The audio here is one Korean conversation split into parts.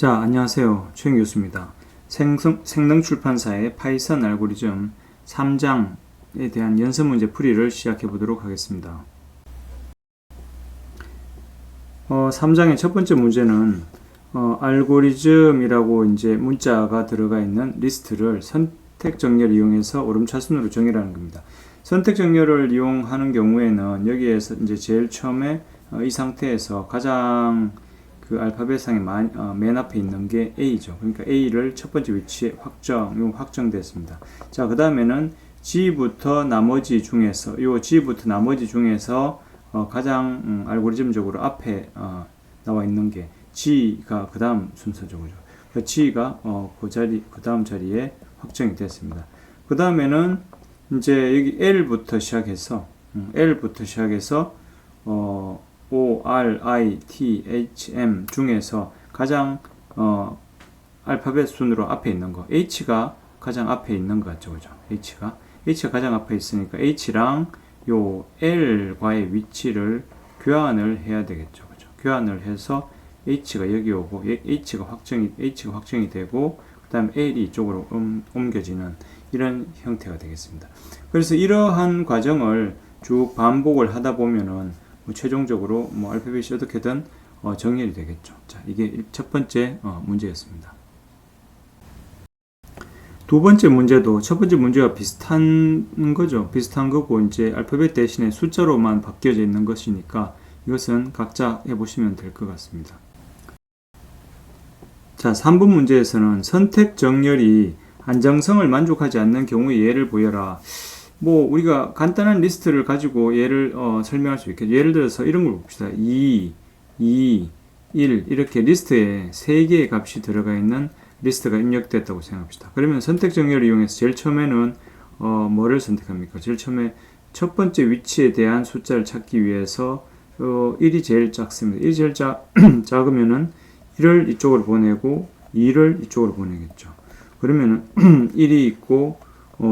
자, 안녕하세요. 최영 교수입니다. 생능출판사의 파이썬 알고리즘 3장에 대한 연습 문제 풀이를 시작해 보도록 하겠습니다. 3장의 첫 번째 문제는 알고리즘이라고 이제 문자가 들어가 있는 리스트를 선택 정렬을 이용해서 오름차순으로 정렬하는 겁니다. 선택 정렬을 이용하는 경우에는 여기에서 이제 제일 처음에 이 상태에서 가장 그 알파벳상에 맨 앞에 있는 게 A죠. 그러니까 A를 첫 번째 위치에 확정됐습니다. 자, 그 다음에는 G부터 나머지 중에서 가장 알고리즘적으로 앞에 나와 있는 게 G가 그 다음 순서죠. 그죠? G가 그 다음 자리에 확정이 됐습니다. 그 다음에는 이제 여기 L부터 시작해서 O, R, I, T, H, M 중에서 가장 알파벳 순으로 앞에 있는 거 H가 가장 앞에 있는 것 같죠, 그죠? H가 가장 앞에 있으니까 H랑 요 L과의 위치를 교환을 해야 되겠죠, 그죠? 교환을 해서 H가 여기 오고 H가 확정이 되고 그다음 L이 이쪽으로 옮겨지는 이런 형태가 되겠습니다. 그래서 이러한 과정을 쭉 반복을 하다 보면은 최종적으로 알파벳이 어떻게든 정렬이 되겠죠. 자, 이게 첫 번째 문제였습니다. 두 번째 문제도 첫 번째 문제와 비슷한 거죠. 비슷한 거고 이제 알파벳 대신에 숫자로만 바뀌어져 있는 것이니까 이것은 각자 해보시면 될 것 같습니다. 자, 3번 문제에서는 선택 정렬이 안정성을 만족하지 않는 경우의 예를 보여라. 우리가 간단한 리스트를 가지고 예를 설명할 수 있겠죠. 예를 들어서 이런 걸 봅시다. 2, 1 이렇게 리스트에 3개의 값이 들어가 있는 리스트가 입력됐다고 생각합시다. 그러면 선택 정렬을 이용해서 제일 처음에는 뭐를 선택합니까? 제일 처음에 첫 번째 위치에 대한 숫자를 찾기 위해서 1이 제일 작습니다. 1이 제일 작으면은 1을 이쪽으로 보내고 2를 이쪽으로 보내겠죠. 그러면은 1이 있고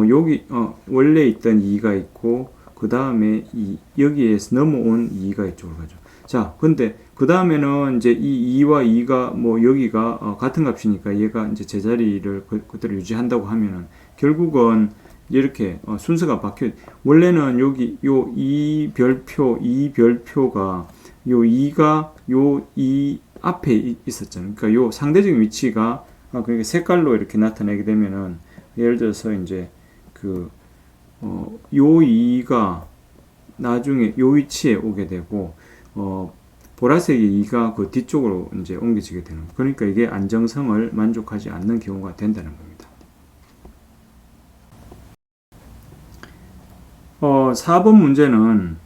여기 원래 있던 2가 있고 그 다음에 여기에서 넘어온 2가 이쪽으로 가죠. 자, 근데 그 다음에는 이제 이 2와 2가 여기가 같은 값이니까 얘가 이제 제자리를 그대로 유지한다고 하면은 결국은 이렇게 순서가 원래는 여기 이 별표가 요 2가 요 2 앞에 있었잖아요. 그러니까 요 상대적인 위치가 그러니까 색깔로 이렇게 나타내게 되면은 예를 들어서 이제 요 2가 나중에 요 위치에 오게 되고 보라색의 2가 그 뒤쪽으로 이제 옮겨지게 되는 거예요. 그러니까 이게 안정성을 만족하지 않는 경우가 된다는 겁니다. 4번 문제는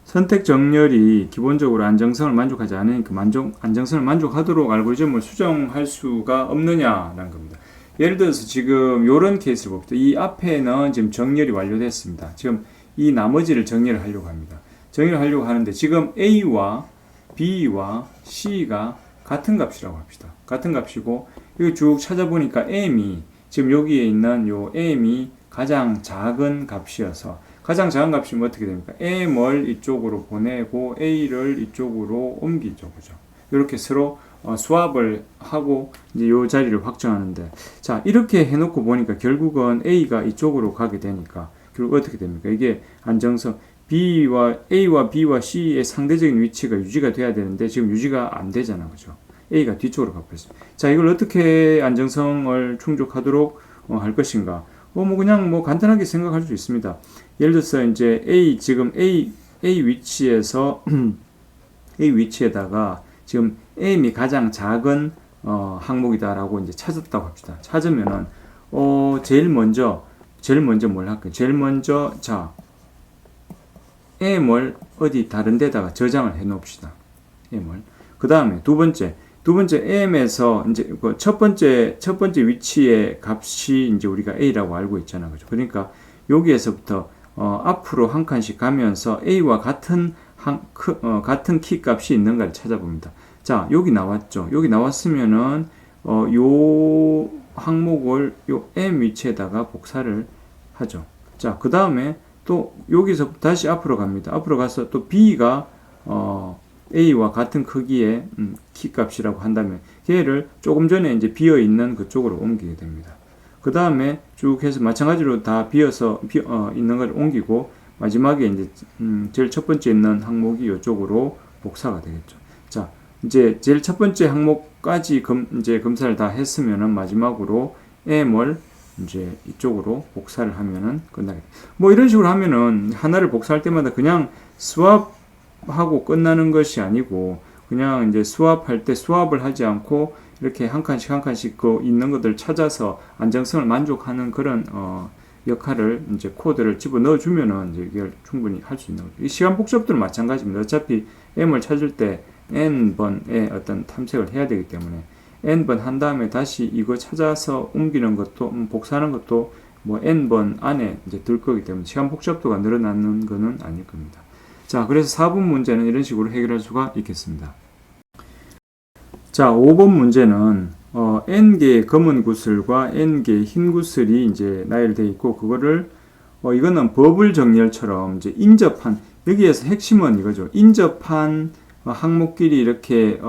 선택 정렬이 기본적으로 안정성을 만족하지 않으니까 안정성을 만족하도록 알고리즘을 수정할 수가 없느냐라는 겁니다. 예를 들어서 지금 이런 케이스를 봅시다. 이 앞에는 지금 정렬이 완료됐습니다. 지금 이 나머지를 정렬을 하려고 합니다. 정렬을 하려고 하는데 지금 A와 B와 C가 같은 값이라고 합시다. 같은 값이고 이거 쭉 찾아보니까 M이 지금 여기에 있는 요 M이 가장 작은 값이어서 가장 작은 값이면 어떻게 됩니까? M을 이쪽으로 보내고 A를 이쪽으로 옮기죠. 그죠? 이렇게 서로 스왑을 하고 이제 요 자리를 확정하는데, 자, 이렇게 해놓고 보니까 결국은 A가 이쪽으로 가게 되니까 결국 어떻게 됩니까? 이게 안정성 A와 B와 C의 상대적인 위치가 유지가 돼야 되는데 지금 유지가 안 되잖아, 그죠? A가 뒤쪽으로 가버렸습니다. 자, 이걸 어떻게 안정성을 충족하도록 할 것인가? 그냥 간단하게 생각할 수 있습니다. 예를 들어서 이제 지금 A 위치에서 A 위치에다가 지금 M이 가장 작은 항목이다라고 이제 찾았다고 합시다. 찾으면은 제일 먼저 뭘 할까요? 제일 먼저 자 M을 어디 다른 데다가 저장을 해 놓읍시다. M을. 그 다음에 두 번째 M에서 이제 첫 번째 위치의 값이 이제 우리가 A라고 알고 있잖아. 그죠? 그러니까 여기에서부터 앞으로 한 칸씩 가면서 A와 같은 키 값이 있는가를 찾아봅니다. 자, 여기 나왔죠. 여기 나왔으면은 요 항목을 요 M 위치에다가 복사를 하죠. 자, 그 다음에 또 여기서 다시 앞으로 갑니다. 앞으로 가서 또 B가 A와 같은 크기의 키 값이라고 한다면 걔를 조금 전에 이제 비어 있는 그쪽으로 옮기게 됩니다. 그 다음에 쭉 해서 마찬가지로 다 비어서 있는 걸 옮기고 마지막에 이제 제일 첫 번째 있는 항목이 이쪽으로 복사가 되겠죠. 자, 이제 제일 첫 번째 항목까지 이제 검사를 다 했으면은 마지막으로 M을 이제 이쪽으로 복사를 하면은 끝나겠다. 뭐 이런 식으로 하면은 하나를 복사할 때마다 그냥 스왑하고 끝나는 것이 아니고 그냥 이제 스왑할 때 스왑을 하지 않고 이렇게 한 칸씩 한 칸씩 그 있는 것들 찾아서 안정성을 만족하는 그런 역할을 이제 코드를 집어 넣어 주면은 이제 이걸 충분히 할 수 있는 거죠. 이 시간 복잡도는 마찬가지입니다. 어차피 M을 찾을 때 N번의 어떤 탐색을 해야 되기 때문에 N번 한 다음에 다시 이거 찾아서 옮기는 것도 복사하는 것도 뭐 N번 안에 이제 들 거기 때문에 시간 복잡도가 늘어나는 거는 아닐 겁니다. 자, 그래서 4번 문제는 이런 식으로 해결할 수가 있겠습니다. 자, 5번 문제는 N개의 검은 구슬과 N개의 흰 구슬이 이제 나열되어 있고 그거를 이거는 버블 정렬처럼 이제 인접한 여기에서 핵심은 이거죠. 인접한 항목끼리 이렇게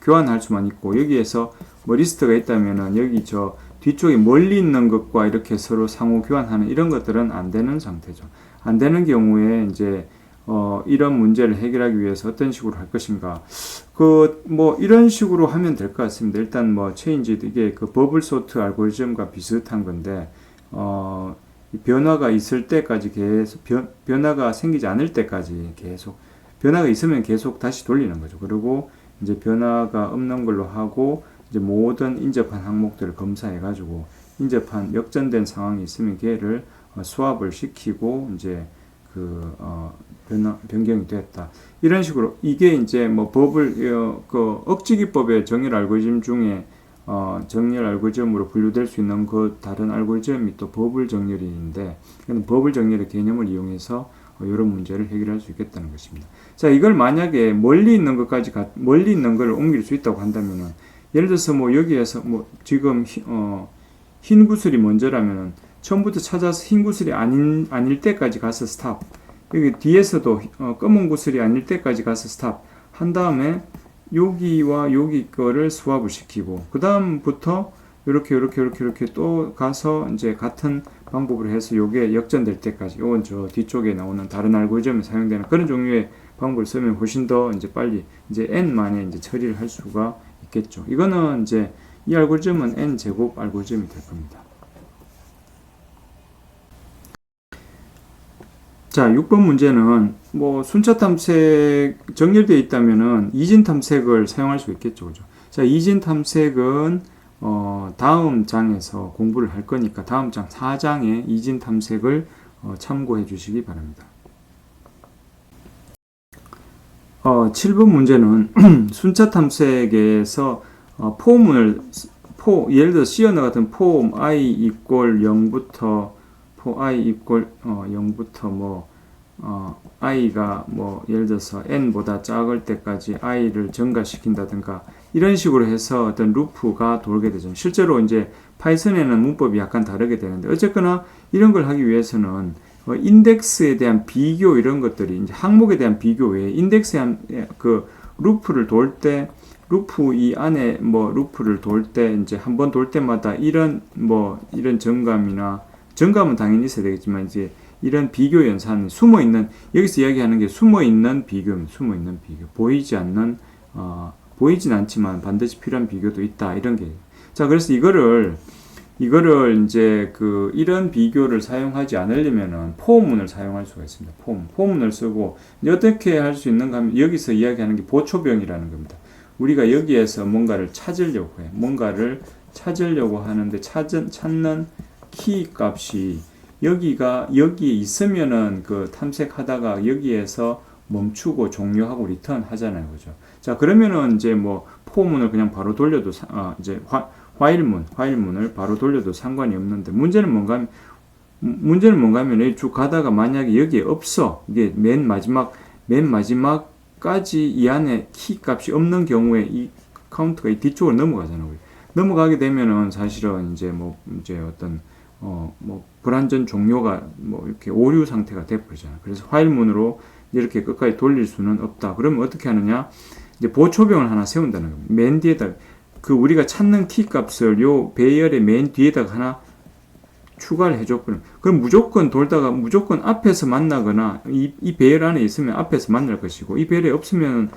교환할 수만 있고 여기에서 뭐 리스트가 있다면은 여기 저 뒤쪽에 멀리 있는 것과 이렇게 서로 상호 교환하는 이런 것들은 안 되는 상태죠. 안 되는 경우에 이제 이런 문제를 해결하기 위해서 어떤 식으로 할 것인가. 뭐 이런 식으로 하면 될 것 같습니다. 일단 뭐 체인지 이게 그 버블 소트 알고리즘과 비슷한 건데 변화가 있을 때까지 계속 변화가 생기지 않을 때까지 계속 변화가 있으면 계속 다시 돌리는 거죠. 그리고 이제 변화가 없는 걸로 하고 이제 모든 인접한 항목들을 검사해 가지고 인접한 역전된 상황이 있으면 걔를 수합을 시키고 이제 변경이 됐다. 이런 식으로 이게 이제 뭐 법을 그 억지기법의 정렬 알고리즘 중에 정렬 알고리즘으로 분류될 수 있는 그 다른 알고리즘이 또 버블 정렬인데 버블 정렬의 개념을 이용해서 이런 문제를 해결할 수 있겠다는 것입니다. 자, 이걸 만약에 멀리 있는 것까지 멀리 있는 걸 옮길 수 있다고 한다면은 예를 들어서 뭐 여기에서 뭐 지금 흰 구슬이 먼저라면은 처음부터 찾아서 흰 구슬이 아닐 때까지 가서 스탑. 여기 뒤에서도 검은 구슬이 아닐 때까지 가서 스탑. 한 다음에 여기와 여기 거를 스왑을 시키고 그 다음부터 이렇게 또 가서 이제 같은 방법으로 해서 요게 역전될 때까지 요건 저 뒤쪽에 나오는 다른 알고리즘에 사용되는 그런 종류의 방법을 쓰면 훨씬 더 이제 빨리 이제 n 만에 이제 처리를 할 수가 있겠죠. 이거는 이제 이 알고리즘은 n 제곱 알고리즘이 될 겁니다. 자, 6번 문제는 뭐 순차 탐색 정렬되어 있다면은 이진 탐색을 사용할 수 있겠죠. 그죠? 자, 이진 탐색은 다음 장에서 공부를 할 거니까 다음 장 4장의 이진 탐색을 참고해 주시기 바랍니다. 7번 문제는 순차 탐색에서 예를 들어 C 언어 같은 폼 i 이퀄 0부터 i 이퀄 0부터 뭐 i가 뭐 예를 들어서 n보다 작을 때까지 i를 증가시킨다든가 이런 식으로 해서 어떤 루프가 돌게 되죠. 실제로 이제 파이썬에는 문법이 약간 다르게 되는데 어쨌거나 이런 걸 하기 위해서는 인덱스에 대한 비교 이런 것들이 이제 항목에 대한 비교 외에 인덱스에 그 루프를 돌 때 루프 이 안에 뭐 루프를 돌 때 이제 한 번 돌 때마다 이런 정감은 당연히 있어야 되겠지만 이제 이런 비교 연산 숨어 있는 여기서 이야기하는 게 숨어 있는 비교입니다. 숨어 있는 비교 보이진 않지만 반드시 필요한 비교도 있다 이런 게. 자, 그래서 이거를 이제 이런 비교를 사용하지 않으려면은 포문을 사용할 수가 있습니다. 포문을 쓰고 어떻게 할 수 있는가 하면 여기서 이야기하는 게 보초병이라는 겁니다. 우리가 여기에서 뭔가를 찾으려고 해. 뭔가를 찾으려고 하는데 찾는 키 값이 여기에 있으면은 탐색하다가 여기에서 멈추고 종료하고 리턴 하잖아요. 그죠? 자, 그러면은 이제 뭐 포문을 그냥 바로 돌려도 이제 화일문을 바로 돌려도 상관이 없는데 문제는 뭔가 하면 쭉 가다가 만약에 여기에 없어. 이게 맨 마지막까지 이 안에 키 값이 없는 경우에 이 카운트가 이 뒤쪽으로 넘어가잖아요. 넘어가게 되면은 사실은 이제 어떤 불완전 종료가 뭐 이렇게 오류 상태가 돼버리잖아요. 그래서 화일문으로 이렇게 끝까지 돌릴 수는 없다. 그러면 어떻게 하느냐? 이제 보초병을 하나 세운다는 겁니다. 맨 뒤에다 그 우리가 찾는 t 값을 요 배열의 맨 뒤에다가 하나 추가를 해줬거든. 그럼 무조건 돌다가 무조건 앞에서 만나거나 이 배열 안에 있으면 앞에서 만날 것이고 이 배열에 없으면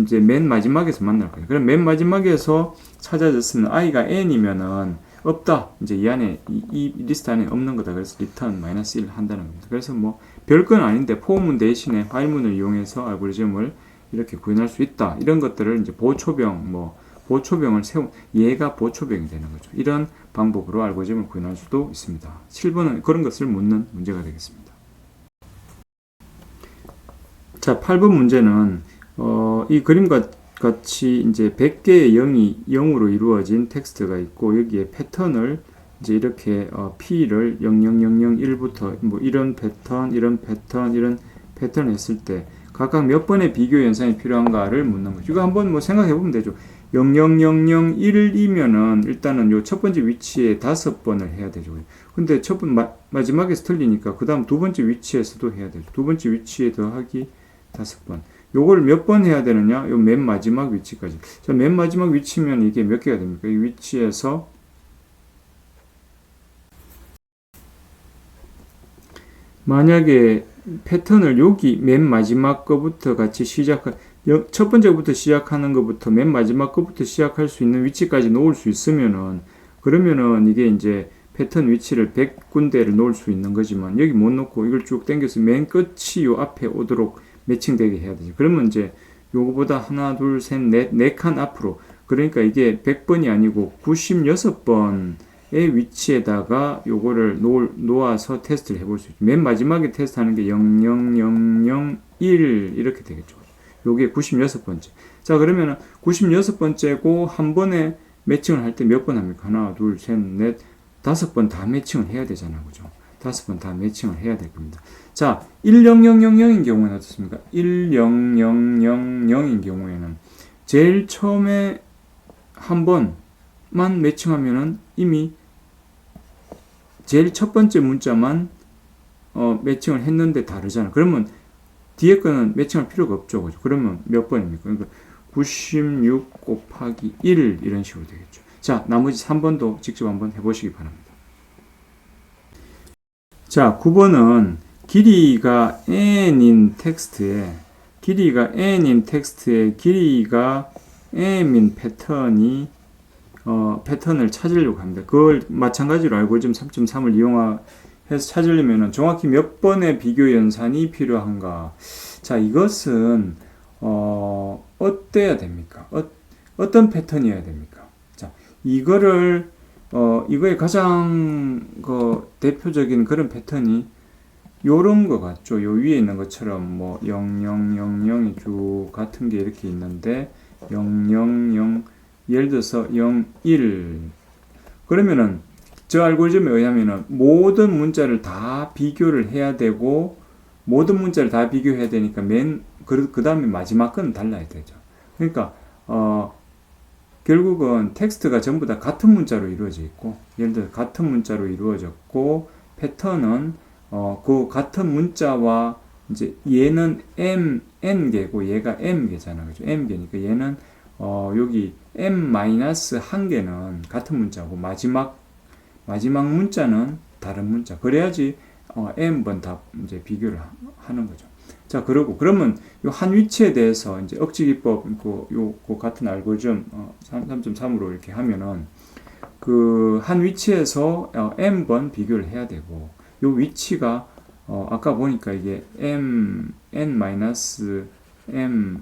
이제 맨 마지막에서 만날 거예요. 그럼 맨 마지막에서 찾아졌으면 i가 n이면은 없다. 이제 이 안에 이 리스트 안에 없는 거다. 그래서 return -1 한다는 겁니다. 그래서 뭐 별건 아닌데 포문 대신에 while문을 이용해서 알고리즘을 이렇게 구현할 수 있다. 이런 것들을 이제 보초병을 얘가 보초병이 되는 거죠. 이런 방법으로 알고리즘을 구현할 수도 있습니다. 7번은 그런 것을 묻는 문제가 되겠습니다. 자, 8번 문제는 이 그림과 같이 이제 100개의 0으로 이루어진 텍스트가 있고 여기에 패턴을 이제 이렇게 P를 00001부터 뭐 이런 패턴을 했을 때 각각 몇 번의 비교 연산이 필요한가를 묻는 거죠. 이거 한번 뭐 생각해 보면 되죠. 00001이면은 일단은 요 첫 번째 위치에 5번을 해야 되죠. 근데 마지막에서 틀리니까 그 다음 두 번째 위치에서도 해야 되죠. 두 번째 위치에 더하기 5번. 요걸 몇 번 해야 되느냐? 요 맨 마지막 위치까지. 자, 맨 마지막 위치면 이게 몇 개가 됩니까? 이 위치에서 만약에 패턴을 여기 맨 마지막 거부터 같이 첫 번째부터 시작하는 것부터 맨 마지막 거부터 시작할 수 있는 위치까지 놓을 수 있으면은 그러면은 이게 이제 패턴 위치를 100군데를 놓을 수 있는 거지만 여기 못 놓고 이걸 쭉 당겨서 맨 끝이 요 앞에 오도록 매칭되게 해야 되죠. 그러면 이제 요거보다 하나, 둘, 셋, 넷, 4칸 앞으로 그러니까 이게 100번이 아니고 96번의 위치에다가 요거를 놓아서 테스트를 해볼 수 있죠. 맨 마지막에 테스트하는 게 00001 이렇게 되겠죠. 요게 96번째. 자, 그러면은 96번째고 한 번에 매칭을 할 때 몇 번 합니까? 하나, 둘, 셋, 넷, 5번 다 매칭을 해야 되잖아요. 그죠? 5번 다 매칭을 해야 될 겁니다. 자, 10000인 경우에는 어떻습니까? 10000인 경우에는 제일 처음에 한 번만 매칭하면은 이미 제일 첫 번째 문자만 매칭을 했는데 다르잖아요. 그러면 뒤에 거는 매칭할 필요가 없죠. 그죠? 그러면 몇 번입니까? 그러니까 96 곱하기 1 이런 식으로 되겠죠. 자, 나머지 3번도 직접 한번 해보시기 바랍니다. 자, 9번은 길이가 n인 텍스트에 길이가 m인 패턴을 찾으려고 합니다. 그걸 마찬가지로 알고리즘 3.3을 이용해서 찾으려면 정확히 몇 번의 비교 연산이 필요한가. 자, 이것은 어때야 됩니까? 어떤 패턴이어야 됩니까? 자, 이거의 가장 대표적인 그런 패턴이 요런 거 같죠. 요 위에 있는 것처럼 뭐 0000이 쭉 같은 게 이렇게 있는데 000 예를 들어서 01 그러면은 저 알고리즘에 의하면은 모든 문자를 다 비교를 해야 되고 모든 문자를 다 비교해야 되니까 그 다음에 마지막 건 달라야 되죠. 그러니까 결국은 텍스트가 전부 다 같은 문자로 이루어져 있고 예를 들어 같은 문자로 이루어졌고 패턴은 그 같은 문자와 이제 얘는 n개고 얘가 m개잖아. 그죠? m개니까 얘는 여기 m-1개는 같은 문자고 마지막 문자는 다른 문자. 그래야지 m번 다 이제 비교를 하는 거죠. 자, 그러면 요 한 위치에 대해서 이제 억지 기법 그 같은 알고리즘 3.3으로 이렇게 하면은 그 한 위치에서 m번 비교를 해야 되고 요 위치가 아까 보니까 이게 n-m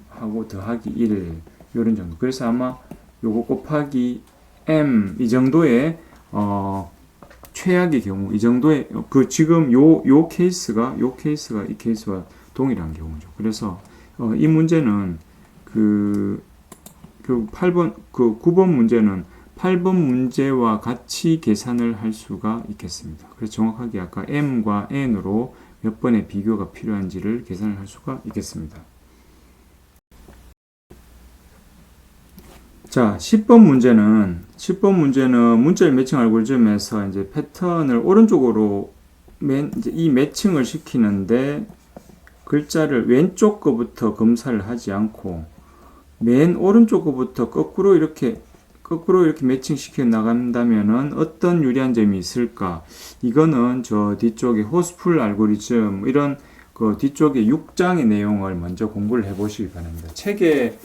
하고 더하기 1 요런 정도. 그래서 아마 요거 곱하기 m 이 정도의 최악의 경우 이 정도의 지금 요 케이스가 이 케이스와 동일한 경우죠. 그래서 이 문제는 9번 문제는 8번 문제와 같이 계산을 할 수가 있겠습니다. 그래서 정확하게 아까 m과 n으로 몇 번의 비교가 필요한지를 계산을 할 수가 있겠습니다. 자, 10번 문제는 문자열 매칭 알고리즘에서 이제 패턴을 오른쪽으로 이제 이 매칭을 시키는데 글자를 왼쪽 거부터 검사를 하지 않고 맨 오른쪽 거부터 거꾸로 이렇게 매칭시켜 나간다면은 어떤 유리한 점이 있을까? 이거는 저 뒤쪽에 호스풀 알고리즘 이런 그 뒤쪽에 6장의 내용을 먼저 공부를 해 보시기 바랍니다. 책에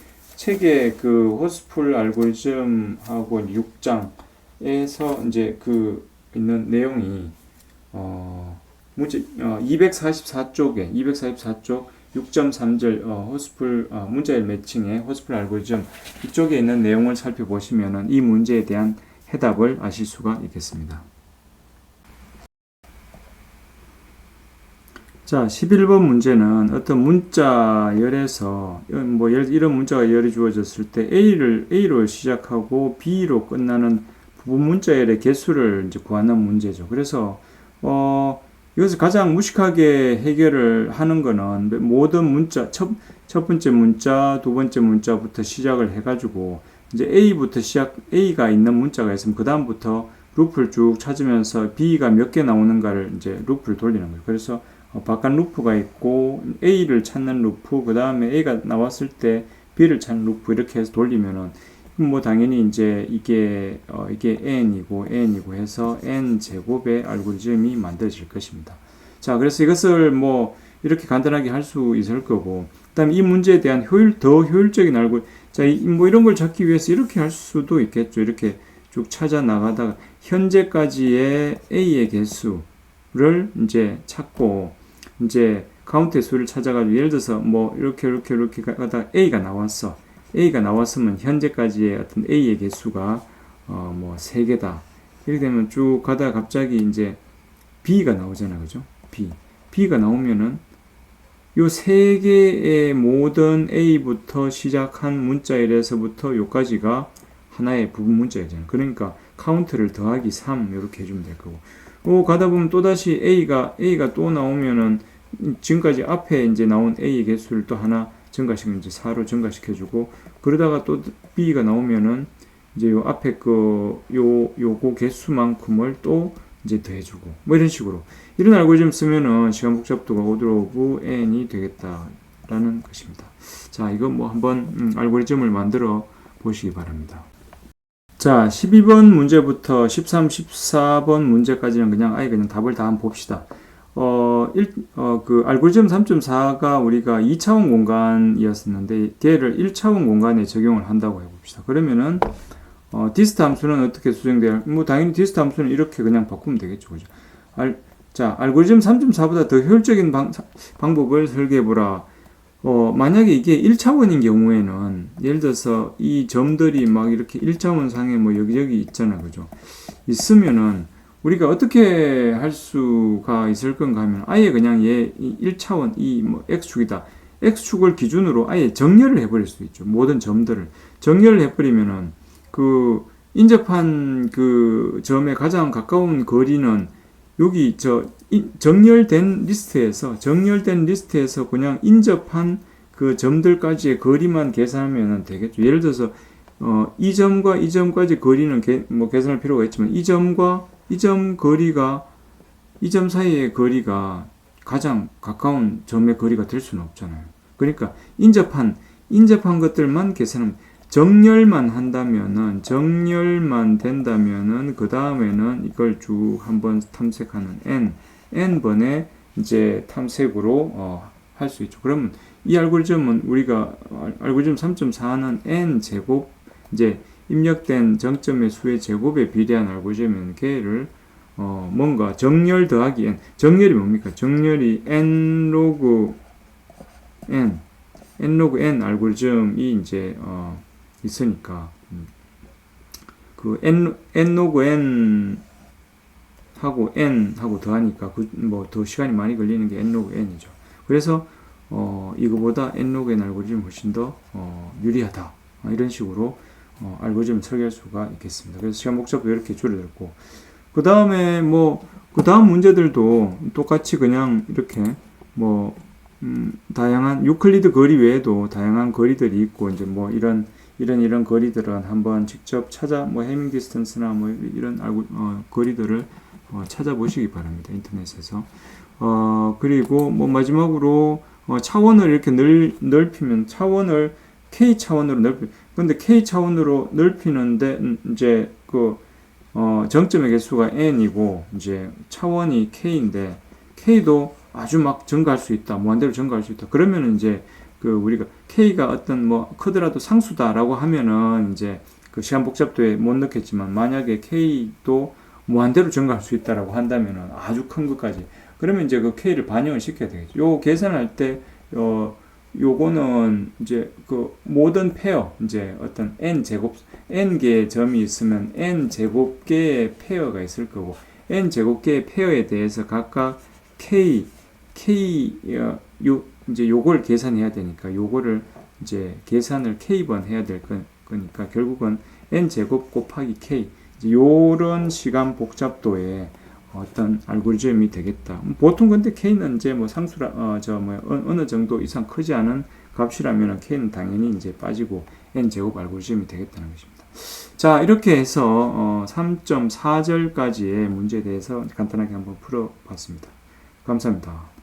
그 호스풀 알고리즘하고 6장에서 이제 그 있는 내용이 문제 244쪽 6.3절 호스풀 문자열 매칭의 호스풀 알고리즘 이쪽에 있는 내용을 살펴보시면은 이 문제에 대한 해답을 아실 수가 있겠습니다. 자, 11번 문제는 어떤 문자열에서 뭐 이런 문자가 열이 주어졌을 때 A로 시작하고 B로 끝나는 부분 문자열의 개수를 이제 구하는 문제죠. 그래서 이것을 가장 무식하게 해결을 하는 거는 모든 문자 첫 번째 문자, 두 번째 문자부터 시작을 해가지고 이제 A가 있는 문자가 있으면 그 다음부터 루프를 쭉 찾으면서 B가 몇 개 나오는가를 이제 루프를 돌리는 거예요. 그래서 바깥 루프가 있고 A를 찾는 루프, 그 다음에 A가 나왔을 때 B를 찾는 루프 이렇게 해서 돌리면은 뭐 당연히 이제 이게 n이고 해서 n 제곱의 알고리즘이 만들어질 것입니다. 자, 그래서 이것을 뭐 이렇게 간단하게 할 수 있을 거고, 그다음에 이 문제에 대한 더 효율적인 자, 뭐 이런 걸 찾기 위해서 이렇게 할 수도 있겠죠. 이렇게 쭉 찾아 나가다가 현재까지의 A의 개수를 이제 찾고 이제 카운트의 수를 찾아가지고 예를 들어서 뭐 이렇게 가다가 A가 나왔으면 현재까지의 어떤 A의 개수가 뭐 3개다. 이렇게 되면 쭉 가다가 갑자기 이제 B가 나오잖아요. 그죠? B가 나오면은 요 3개의 모든 A부터 시작한 문자열에서부터 요까지가 하나의 부분 문자열이잖아요. 그러니까 카운트를 더하기 3 이렇게 해주면 될 거고. 가다 보면 또다시 A가 또 나오면은 지금까지 앞에 이제 나온 A의 개수를 또 하나 증가시키면 이제 4로 증가시켜주고, 그러다가 또 B가 나오면은 이제 요 앞에 요거 개수만큼을 또 이제 더해주고, 뭐 이런 식으로. 이런 알고리즘 쓰면은 시간 복잡도가 오더 오브 n이 되겠다라는 것입니다. 자, 이거 뭐 한번 알고리즘을 만들어 보시기 바랍니다. 자, 12번 문제부터 13, 14번 문제까지는 그냥 답을 다 한번 봅시다. 그 알고리즘 3.4가 우리가 2차원 공간이었었는데 걔를 1차원 공간에 적용을 한다고 해봅시다. 그러면은 디스트 함수는 어떻게 수정돼요? 뭐 당연히 디스트 함수는 이렇게 그냥 바꾸면 되겠죠. 그죠? 자, 알고리즘 3.4보다 더 효율적인 방법을 설계해보라. 만약에 이게 1차원인 경우에는 예를 들어서 이 점들이 막 이렇게 1차원 상에 뭐 여기저기 있잖아. 그죠? 있으면은 우리가 어떻게 할 수가 있을 건가 하면 아예 그냥 1차원 뭐 x축이다. x축을 기준으로 아예 정렬을 해버릴 수 있죠. 모든 점들을 정렬을 해버리면은 그 인접한 그 점에 가장 가까운 거리는 여기 정렬된 리스트에서 그냥 인접한 그 점들까지의 거리만 계산하면 되겠죠. 예를 들어서 이 점과 이 점까지 거리는 뭐 계산할 필요가 있지만 이 점과 이 점 사이의 거리가 가장 가까운 점의 거리가 될 수는 없잖아요. 그러니까 인접한 것들만 계산하면 정렬만 된다면은 그 다음에는 이걸 쭉 한번 탐색하는 n 번의 이제 탐색으로 할 수 있죠. 그러면 이 알고리즘은 우리가 알고리즘 3.4는 n 제곱 이제 입력된 정점의 수의 제곱에 비례한 알고리즘은 걔를 뭔가 정렬 더하기 n. 정렬이 뭡니까? 정렬이 n 로그 n 알고리즘이 이제 있으니까 그 n 로그 n 하고 n 하고 더하니까 뭐 더 시간이 많이 걸리는 게 n 로그 n이죠. 그래서 이거보다 n 로그 n 알고리즘이 훨씬 더 유리하다. 이런 식으로 알고리즘을 설계할 수가 있겠습니다. 그래서 시간 복잡도 이렇게 줄여들고, 그 다음에 그 다음 문제들도 똑같이 그냥 이렇게 다양한 유클리드 거리 외에도 다양한 거리들이 있고, 이제 뭐 이런 거리들은 한번 직접 해밍 디스턴스나 이런 거리들을 찾아보시기 바랍니다. 인터넷에서. 그리고 마지막으로 차원을 이렇게 넓히면 차원을 k 차원으로 근데 k 차원으로 넓히는데 이제 정점의 개수가 n이고 이제 차원이 k인데 k도 아주 막 증가할 수 있다. 무한대로 증가할 수 있다. 그러면은 이제 우리가 k가 어떤 크더라도 상수다라고 하면은 이제 시간 복잡도에 못 넣겠지만 만약에 k도 무한대로 증가할 수 있다라고 한다면은 아주 큰 것까지 그러면 이제 k를 반영을 시켜야 되겠죠. 요 계산할 때 요거는 이제 모든 페어 이제 어떤 n 개의 점이 있으면 n 제곱 개의 페어가 있을 거고 n 제곱 개의 페어에 대해서 각각 이제 요걸 계산해야 되니까 요거를 이제 계산을 k번 해야 될 거니까 결국은 n 제곱 곱하기 k 이제 요런 시간 복잡도의 어떤 알고리즘이 되겠다. 보통 근데 k는 이제 상수라 어느 정도 이상 크지 않은 값이라면 k는 당연히 이제 빠지고 n 제곱 알고리즘이 되겠다는 것입니다. 자, 이렇게 해서 3.4절까지의 문제에 대해서 간단하게 한번 풀어봤습니다. 감사합니다.